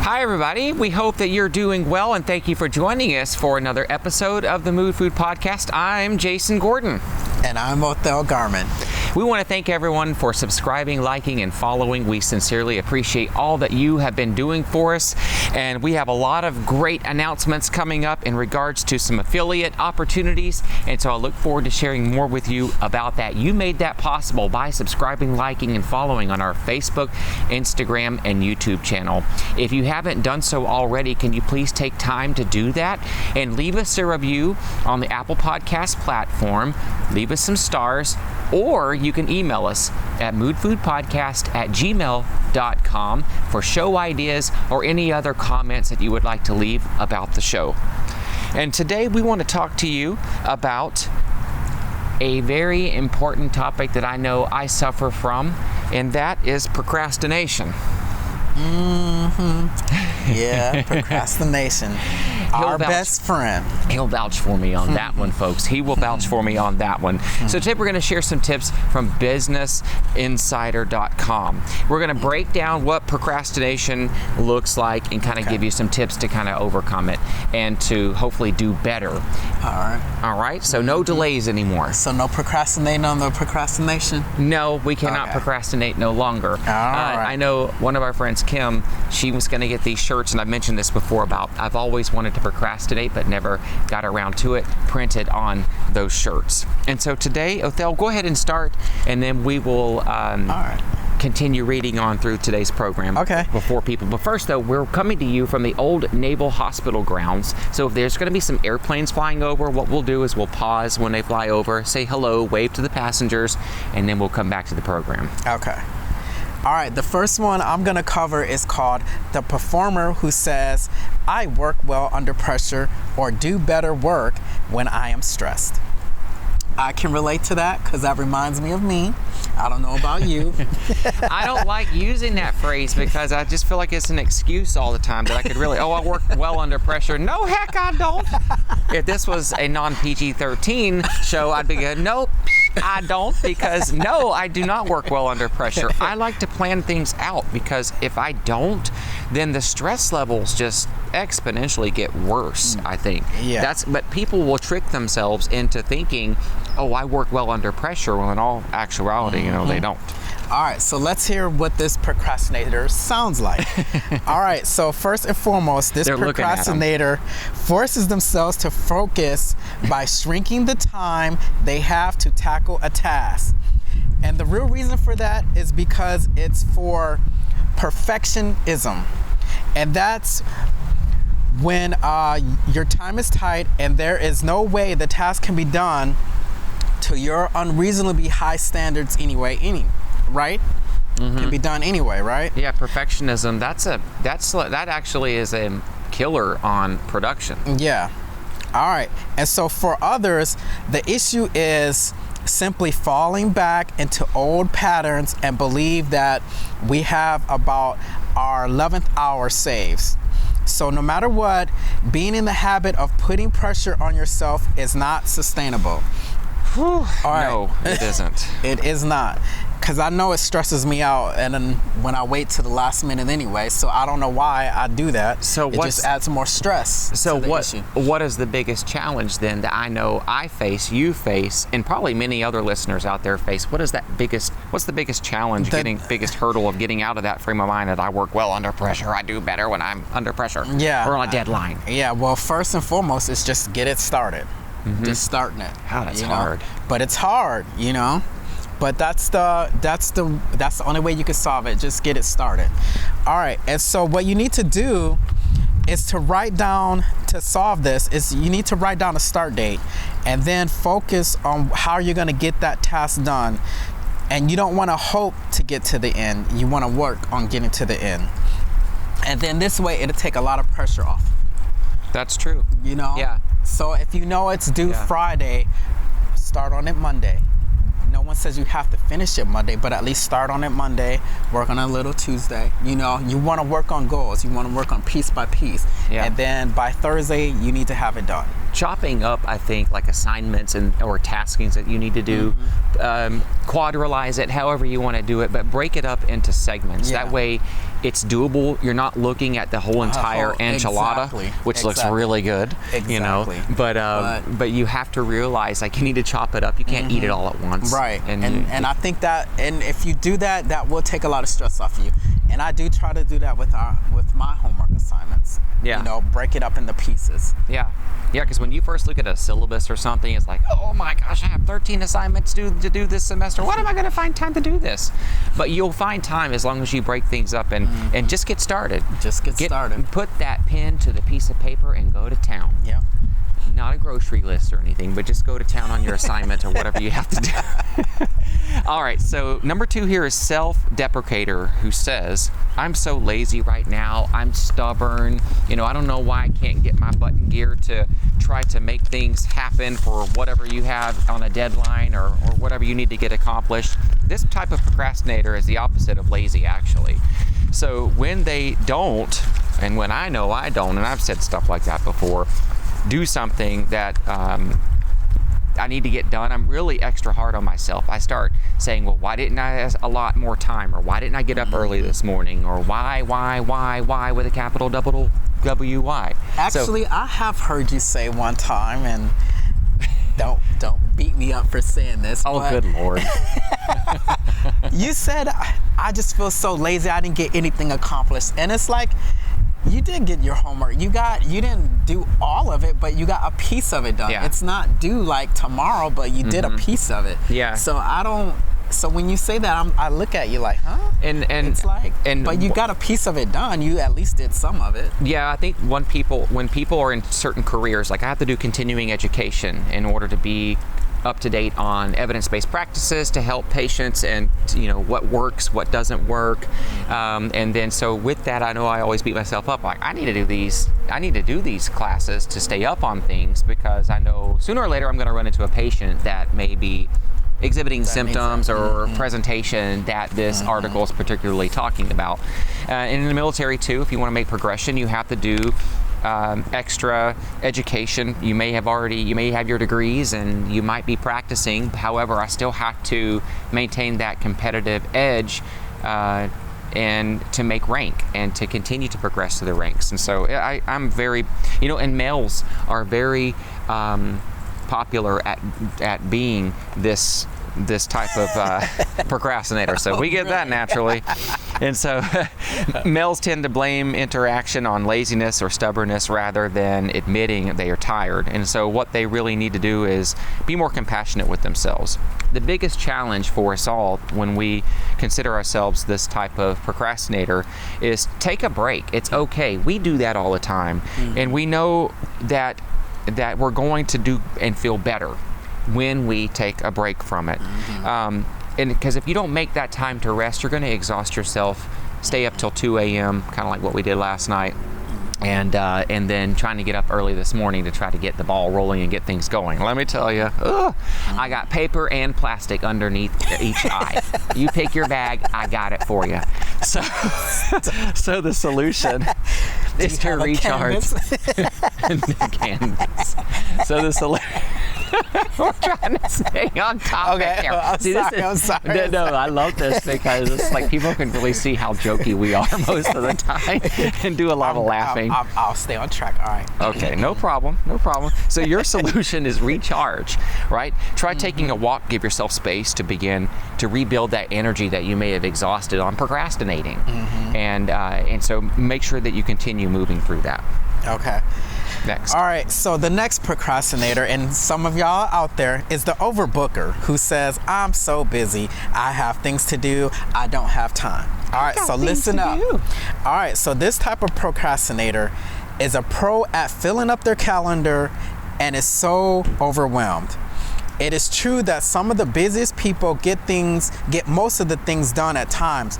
Hi, everybody. We hope that you're doing well, and thank you for joining us for another episode of the Mood Food Podcast. I'm Jason Gordon. And I'm Othel Garman. We want to thank everyone for subscribing, liking, and following. We sincerely appreciate all that you have been doing for us. And we have a lot of great announcements coming up in regards to some affiliate opportunities. And so I look forward to sharing more with you about that. You made that possible by subscribing, liking, and following on our Facebook, Instagram, and YouTube channel. If you haven't done so already, can you please take time to do that and leave us a review on the Apple Podcast platform. Leave us some stars, or you can email us at moodfoodpodcast@gmail.com for show ideas or any other comments that you would like to leave about the show. And today we want to talk to you about a very important topic that I know I suffer from, and that is procrastination. Yeah, procrastination. Our best friend. He'll vouch for me on that one, folks. He will vouch for me on that one. So today we're going to share some tips from businessinsider.com. We're going to break down what procrastination looks like and kind of give you some tips to kind of overcome it and to hopefully do better. All right. So no delays anymore. So no procrastinating on the procrastination? No, we cannot procrastinate no longer. All right. I know one of our friends, Kim, she was going to get these shirts, and I've mentioned this before about I've always wanted to procrastinate but never got around to it, printed on those shirts. And so today, Othel, go ahead and start, and then we will continue reading on through today's program before people. But first, though, we're coming to you from the old Naval Hospital grounds. So if there's going to be some airplanes flying over, what we'll do is we'll pause when they fly over, say hello, wave to the passengers, and then we'll come back to the program. Okay. All right, the first one I'm going to cover is called The Performer Who Says, I work well under pressure or do better work when I am stressed. I can relate to that because that reminds me of me. I don't know about you. I don't like using that phrase because I just feel like it's an excuse all the time that I could really, I work well under pressure. No, heck, I don't. If this was a non-PG-13 show, I'd be good. Nope, I don't, because no, I do not work well under pressure. I like to plan things out because if I don't, then the stress levels just exponentially get worse, I think. Yeah. But people will trick themselves into thinking, oh, I work well under pressure, when in all actuality, they don't. All right, so let's hear what this procrastinator sounds like. All right, so first and foremost, this procrastinator forces themselves to focus by shrinking the time they have to tackle a task. And the real reason for that is because it's for perfectionism. And that's when your time is tight and there is no way the task can be done to your unreasonably high standards anyway, right? Can be done anyway, right? Yeah, perfectionism, that actually is a killer on production. Yeah. All right. And so for others, the issue is simply falling back into old patterns and believe that we have about our 11th hour saves. So no matter what, being in the habit of putting pressure on yourself is not sustainable. All right. No, it isn't. It is not. Because I know it stresses me out, and then when I wait to the last minute anyway, so I don't know why I do that. So it just adds more stress to the issue. What is the biggest challenge then that I know I face, you face, and probably many other listeners out there face? What's the biggest challenge, biggest hurdle of getting out of that frame of mind that I work well under pressure, I do better when I'm under pressure, or on a deadline? Well, first and foremost, it's just get it started. Just starting it. That's hard. But it's hard, But that's the only way you can solve it. Just get it started. All right. And so what you need to do is to solve this is you need to write down a start date and then focus on how you're going to get that task done. And you don't want to hope to get to the end. You want to work on getting to the end. And then this way it'll take a lot of pressure off. That's true. Yeah. So if you know it's due Friday, start on it Monday. No one says you have to finish it Monday, but at least start on it Monday, work on a little Tuesday. You want to work on goals. You want to work on piece by piece. Yeah. And then by Thursday, you need to have it done. chopping up, I think, like assignments or taskings that you need to do, quadrilize it however you want to do it, but break it up into segments. That way it's doable. You're not looking at the whole entire enchilada, which looks really good, you know, but you have to realize, like, you need to chop it up. You can't eat it all at once. Right. And I think that, and if you do that, that will take a lot of stress off you. And I do try to do that with my homework assignments. Yeah. You know, break it up into pieces. Yeah. Yeah, because when you first look at a syllabus or something, it's like, oh my gosh, I have 13 assignments to do this semester. What am I going to find time to do this? But you'll find time as long as you break things up and just get started. Just get started. Put that pen to the piece of paper and go to town. Yeah. Not a grocery list or anything, but just go to town on your assignment or whatever you have to do. All right, so number 2 here is self-deprecator, who says, I'm so lazy right now. I'm stubborn. You know, I don't know why I can't get my butt in gear to try to make things happen for whatever you have on a deadline or whatever you need to get accomplished. This type of procrastinator is the opposite of lazy, actually. So when they don't, and when I know I don't, and I've said stuff like that before, do something that I need to get done, I'm really extra hard on myself. I start saying, well, why didn't I have a lot more time? Or why didn't I get up early this morning? Or why with a capital double W-Y. Actually, I have heard you say one time, and don't beat me up for saying this. Oh, good Lord. You said, I just feel so lazy, I didn't get anything accomplished. And it's like, you did get your homework. You didn't do all of it, but you got a piece of it done. Yeah. It's not due like tomorrow, but you did a piece of it. Yeah. So when you say that, I look at you like, huh? And it's like, but you got a piece of it done. You at least did some of it. Yeah, I think when people are in certain careers, like I have to do continuing education in order to be up to date on evidence-based practices to help patients and, you know, what works, what doesn't work. And then so with that, I know I always beat myself up. Like, I need to do these classes to stay up on things, because I know sooner or later I'm going to run into a patient that may be exhibiting symptoms or presentation that this article is particularly talking about. And in the military too, if you want to make progression, you have to do extra education. You may have your degrees and you might be practicing. However, I still have to maintain that competitive edge and to make rank and to continue to progress to the ranks. And so I'm very, you know, and males are very popular at being this type of procrastinator. So we get that naturally. And so males tend to blame interaction on laziness or stubbornness rather than admitting they are tired. And so what they really need to do is be more compassionate with themselves. The biggest challenge for us all when we consider ourselves this type of procrastinator is take a break. It's okay. We do that all the time. And we know that we're going to do and feel better when we take a break from it. And because if you don't make that time to rest, you're going to exhaust yourself, stay up till 2 a.m., kind of like what we did last night, and then trying to get up early this morning to try to get the ball rolling and get things going. Let me tell you, I got paper and plastic underneath each eye. You pick your bag, I got it for you. So the solution is to recharge. Canvas. So the solution. We're trying to stay on topic here. I'm sorry. No, I love this because it's like people can really see how jokey we are most of the time and do a lot of laughing. I'll stay on track. All right. Okay, no problem. So your solution is recharge, right? Try taking a walk, give yourself space to begin to rebuild that energy that you may have exhausted on procrastinating. And so make sure that you continue moving through that. Okay. Next. All right, so the next procrastinator, and some of y'all out there, is the overbooker, who says, I'm so busy, I have things to do, I don't have time. All right, so listen up. All right, so this type of procrastinator is a pro at filling up their calendar and is so overwhelmed. It is true that some of the busiest people get most of the things done at times.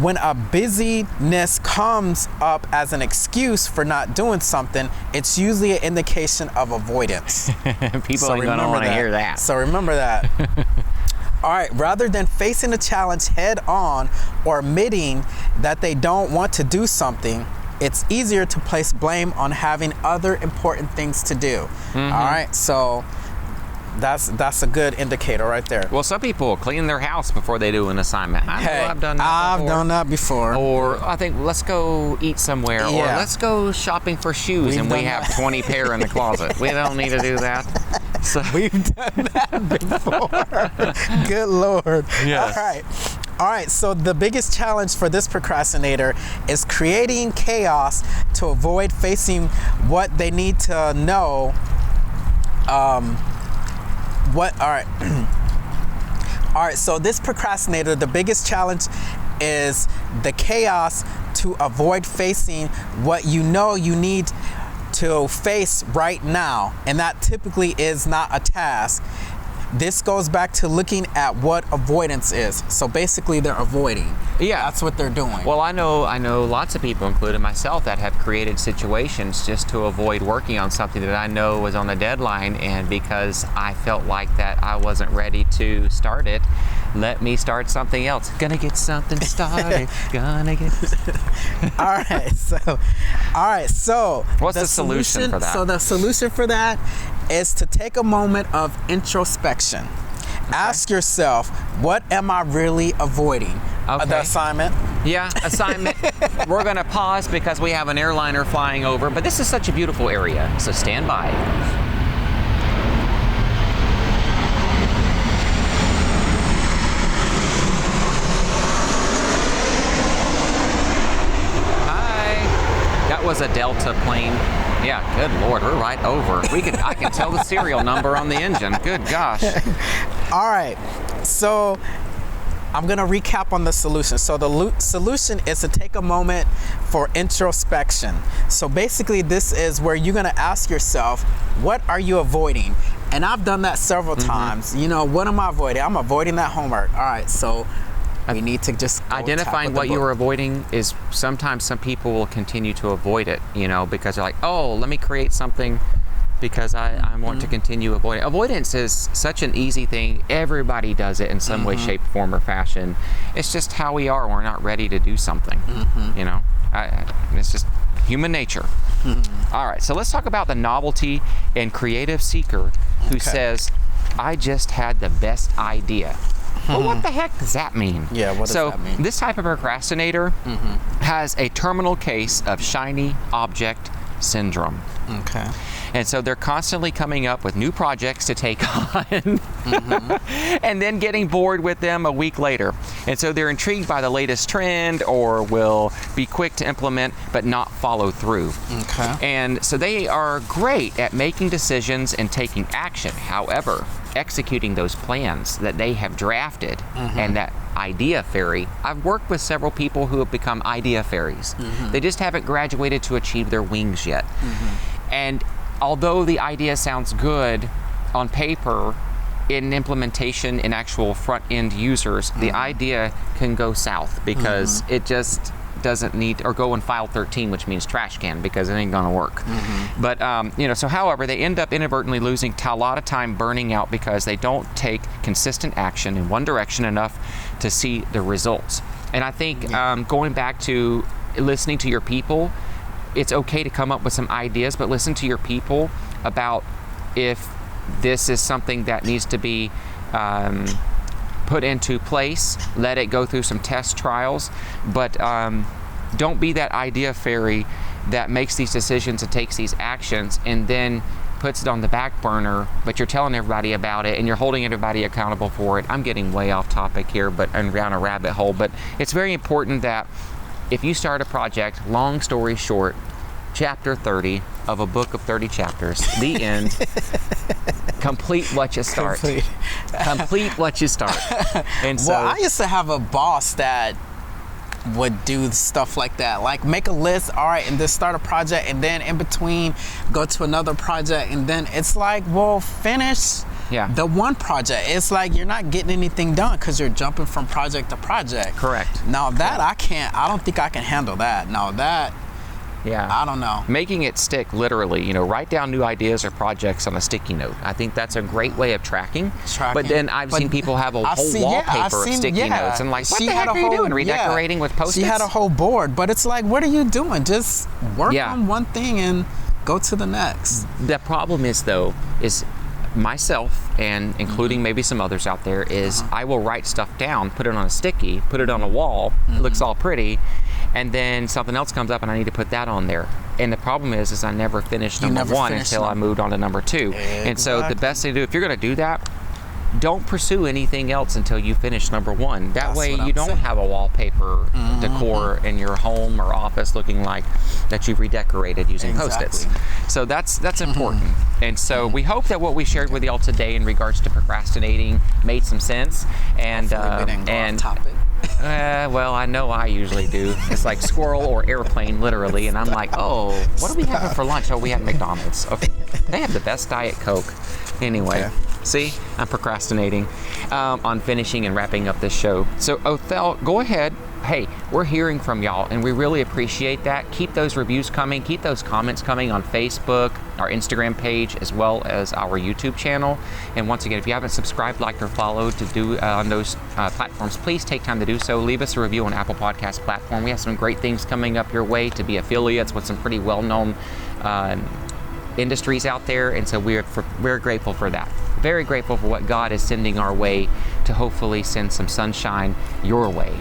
When a busyness comes up as an excuse for not doing something, it's usually an indication of avoidance. People ain't gonna want to hear that. So remember that. All right, rather than facing the challenge head on or admitting that they don't want to do something, it's easier to place blame on having other important things to do. All right, so that's a good indicator right there. Well, some people clean their house before they do an assignment. I've done that before. Or I think, let's go eat somewhere, or let's go shopping for shoes, and we have 20 pair in the closet. We don't need to do that. So we've done that before. Good Lord. Yes. All right, so the biggest challenge for this procrastinator is creating chaos to avoid facing what they need to know. All right, so this procrastinator, the biggest challenge is the chaos to avoid facing what you know you need to face right now, and that typically is not a task. This goes back to looking at what avoidance is. So basically they're avoiding. Yeah. That's what they're doing. Well, I know lots of people, including myself, that have created situations just to avoid working on something that I know was on a deadline, and because I felt like that I wasn't ready to start it, let me start something else. Gonna get something started. All right, so what's the solution for that? So the solution for that is to take a moment of introspection. Okay. Ask yourself, what am I really avoiding? The assignment? Yeah, assignment. We're going to pause because we have an airliner flying over, but this is such a beautiful area, so stand by. Hi. That was a Delta plane. Yeah, good Lord, we're right over. I can tell the serial number on the engine. Good gosh. All right, so I'm gonna recap on the solution. So the solution is to take a moment for introspection. So basically this is where you're gonna ask yourself, what are you avoiding? And I've done that several times. You know, what am I avoiding? I'm avoiding that homework. All right, so we need to just identifying what you are avoiding. Is sometimes some people will continue to avoid it, you know, because they're like, oh, let me create something because I want to continue avoiding. Avoidance is such an easy thing. Everybody does it in some way, shape, form, or fashion. It's just how we are. We're not ready to do something, you know. It's just human nature. All right, so let's talk about the novelty and creative seeker who says, I just had the best idea. Well, what the heck does that mean? Yeah, what does that mean? So this type of procrastinator has a terminal case of shiny object syndrome. Okay. And so they're constantly coming up with new projects to take on and then getting bored with them a week later. And so they're intrigued by the latest trend or will be quick to implement but not follow through. Okay. And so they are great at making decisions and taking action. However, executing those plans that they have drafted and that idea fairy. I've worked with several people who have become idea fairies. They just haven't graduated to achieve their wings yet. And although the idea sounds good on paper, in implementation in actual front-end users, the idea can go south because it just doesn't need, or go in file 13, which means trash can, because it ain't gonna work. But you know, so however, they end up inadvertently losing a lot of time burning out because they don't take consistent action in one direction enough to see the results. And I think going back to listening to your people, it's okay to come up with some ideas, but listen to your people about if this is something that needs to be put into place. Let it go through some test trials, but don't be that idea fairy that makes these decisions and takes these actions and then puts it on the back burner, but you're telling everybody about it and you're holding everybody accountable for it. I'm getting way off topic here, but and down a rabbit hole, but it's very important that if you start a project, long story short, chapter 30 of a book of 30 chapters, the end, complete what you start. Complete what you start. And so, well, I used to have a boss that would do stuff like that, like make a list, all right, and then start a project, and then in between go to another project, and then it's like, well, finish the one project. It's like you're not getting anything done because you're jumping from project to project. Correct. Now that I don't think I can handle that. Now that Yeah. I don't know. Making it stick, literally. You know, write down new ideas or projects on a sticky note. I think that's a great way of tracking. But then I've seen people have a whole wallpaper of sticky notes, and like, what the heck are you doing? Redecorating with Post-its? She had a whole board, but it's like, what are you doing? Just work on one thing and go to the next. The problem is, though, is myself, and including maybe some others out there, is I will write stuff down, put it on a sticky, put it on a wall, it looks all pretty, and then something else comes up and I need to put that on there. And the problem is I never finished number one until I moved on to number two. Exactly. And so the best thing to do, if you're going to do that, don't pursue anything else until you finish number one. That way you don't have a wallpaper decor in your home or office looking like that you've redecorated using Post-its. So that's important. And so we hope that what we shared with y'all today in regards to procrastinating made some sense. And well, I know I usually do. It's like squirrel or airplane, literally. And I'm like, oh, what are we having for lunch? Oh, we had McDonald's. Okay. They have the best Diet Coke. Anyway, see, I'm procrastinating on finishing and wrapping up this show. So, Othel, go ahead. Hey, we're hearing from y'all, and we really appreciate that. Keep those reviews coming. Keep those comments coming on Facebook, our Instagram page, as well as our YouTube channel. And once again, if you haven't subscribed, liked, or followed to do on those platforms, please take time to do so. Leave us a review on Apple Podcast platform. We have some great things coming up your way to be affiliates with some pretty well-known industries out there, and so we're grateful for that. Very grateful for what God is sending our way to hopefully send some sunshine your way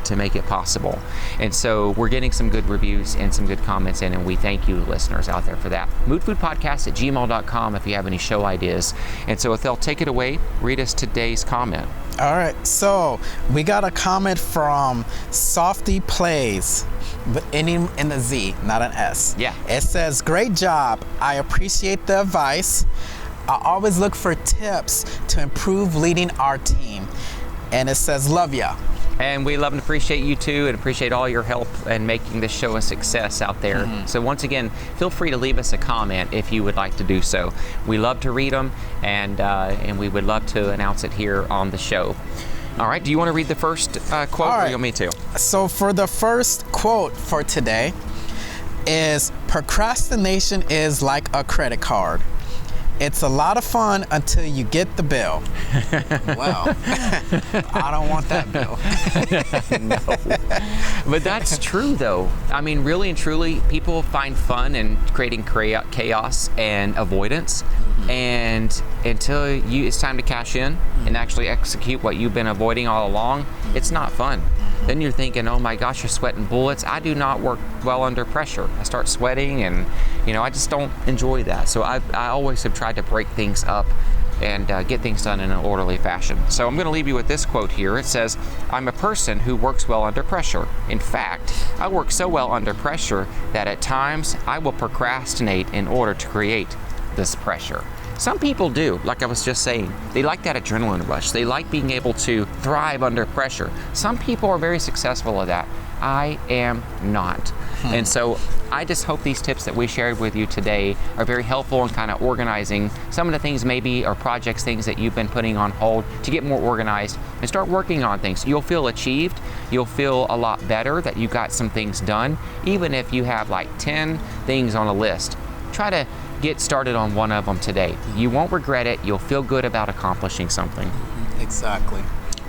to make it possible. And so we're getting some good reviews and some good comments in, and we thank you listeners out there for that. moodfoodpodcast@gmail.com if you have any show ideas. And so Othel, take it away. Read us today's comment. All right, so we got a comment from Softy Plays, but in the Z, not an S. Yeah. It says, great job. I appreciate the advice. I always look for tips to improve leading our team. And it says, love ya. And we love and appreciate you too, and appreciate all your help in making this show a success out there. So once again, feel free to leave us a comment if you would like to do so. We love to read them, and we would love to announce it here on the show. All right, do you want to read the first quote, or you want me to? So for the first quote for today is, procrastination is like a credit card. It's a lot of fun until you get the bill. Well, I don't want that bill. No. But that's true, though. I mean, really and truly, people find fun in creating chaos and avoidance. And until it's time to cash in and actually execute what you've been avoiding all along, it's not fun. Then you're thinking, oh my gosh, you're sweating bullets. I do not work well under pressure. I start sweating, and I just don't enjoy that. So I always have tried to break things up and get things done in an orderly fashion. So I'm going to leave you with this quote here. It says, I'm a person who works well under pressure. In fact, I work so well under pressure that at times I will procrastinate in order to create this pressure. Some people do, like I was just saying. They like that adrenaline rush. They like being able to thrive under pressure. Some people are very successful at that. I am not. And so I just hope these tips that we shared with you today are very helpful in kind of organizing some of the things maybe, or projects, things that you've been putting on hold, to get more organized and start working on things. You'll feel achieved. You'll feel a lot better that you got some things done. Even if you have like 10 things on a list, try to get started on one of them today. You won't regret it. You'll feel good about accomplishing something. Exactly.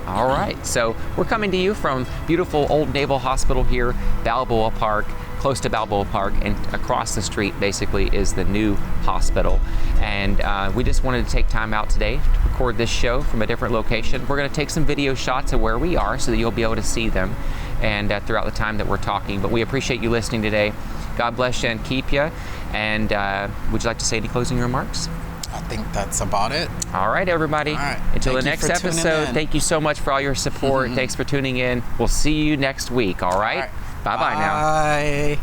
All right, so we're coming to you from beautiful Old Naval Hospital here, Balboa Park, close to Balboa Park, and across the street basically is the new hospital. And we just wanted to take time out today to record this show from a different location. We're going to take some video shots of where we are so that you'll be able to see them and throughout the time that we're talking. But we appreciate you listening today. God bless you and keep you. And would you like to say any closing remarks? I think that's about it. All right, everybody. All right. Until the next episode, thank you so much for all your support. Thanks for tuning in. We'll see you next week, all right? Bye-bye now. Bye.